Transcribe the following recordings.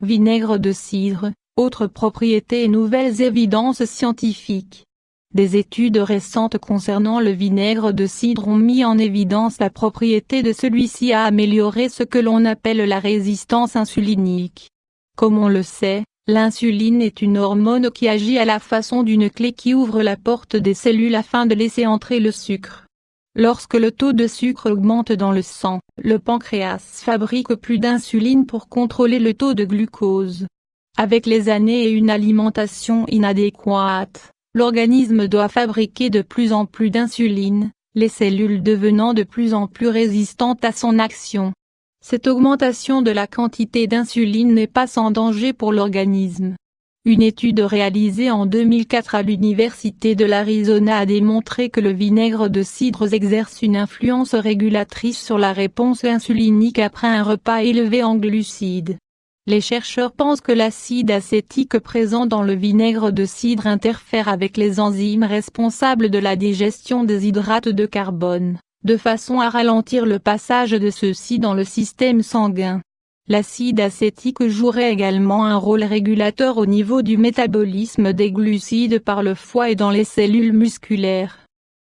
Vinaigre de cidre, autres propriétés et nouvelles évidences scientifiques. Des études récentes concernant le vinaigre de cidre ont mis en évidence la propriété de celui-ci à améliorer ce que l'on appelle la résistance insulinique. Comme on le sait, l'insuline est une hormone qui agit à la façon d'une clé qui ouvre la porte des cellules afin de laisser entrer le sucre. Lorsque le taux de sucre augmente dans le sang, le pancréas fabrique plus d'insuline pour contrôler le taux de glucose. Avec les années et une alimentation inadéquate, l'organisme doit fabriquer de plus en plus d'insuline, les cellules devenant de plus en plus résistantes à son action. Cette augmentation de la quantité d'insuline n'est pas sans danger pour l'organisme. Une étude réalisée en 2004 à l'Université de l'Arizona a démontré que le vinaigre de cidre exerce une influence régulatrice sur la réponse insulinique après un repas élevé en glucides. Les chercheurs pensent que l'acide acétique présent dans le vinaigre de cidre interfère avec les enzymes responsables de la digestion des hydrates de carbone, de façon à ralentir le passage de ceux-ci dans le système sanguin. L'acide acétique jouerait également un rôle régulateur au niveau du métabolisme des glucides par le foie et dans les cellules musculaires.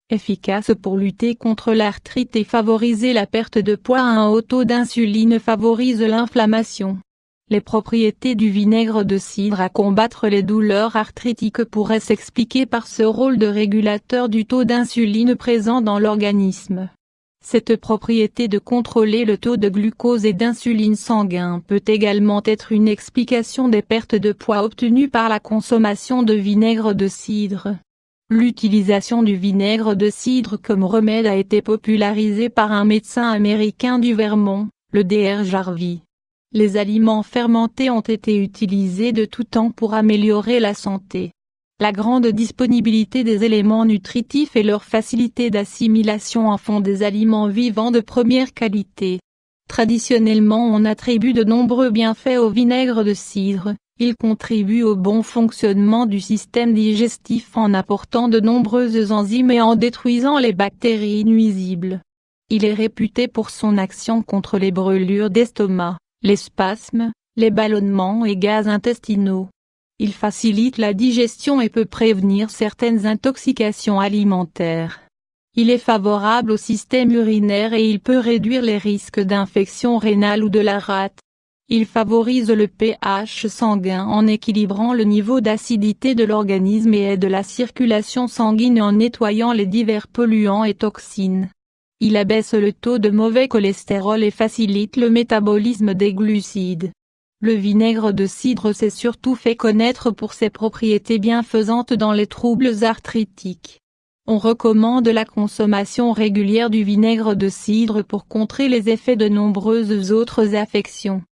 Efficace pour lutter contre l'arthrite et favoriser la perte de poids, un haut taux d'insuline favorise l'inflammation. Les propriétés du vinaigre de cidre à combattre les douleurs arthritiques pourraient s'expliquer par ce rôle de régulateur du taux d'insuline présent dans l'organisme. Cette propriété de contrôler le taux de glucose et d'insuline sanguin peut également être une explication des pertes de poids obtenues par la consommation de vinaigre de cidre. L'utilisation du vinaigre de cidre comme remède a été popularisée par un médecin américain du Vermont, le Dr Jarvie. Les aliments fermentés ont été utilisés de tout temps pour améliorer la santé. La grande disponibilité des éléments nutritifs et leur facilité d'assimilation en font des aliments vivants de première qualité. Traditionnellement, on attribue de nombreux bienfaits au vinaigre de cidre. Il contribue au bon fonctionnement du système digestif en apportant de nombreuses enzymes et en détruisant les bactéries nuisibles. Il est réputé pour son action contre les brûlures d'estomac, les spasmes, les ballonnements et gaz intestinaux. Il facilite la digestion et peut prévenir certaines intoxications alimentaires. Il est favorable au système urinaire et il peut réduire les risques d'infection rénale ou de la rate. Il favorise le pH sanguin en équilibrant le niveau d'acidité de l'organisme et aide la circulation sanguine en nettoyant les divers polluants et toxines. Il abaisse le taux de mauvais cholestérol et facilite le métabolisme des glucides. Le vinaigre de cidre s'est surtout fait connaître pour ses propriétés bienfaisantes dans les troubles arthritiques. On recommande la consommation régulière du vinaigre de cidre pour contrer les effets de nombreuses autres affections.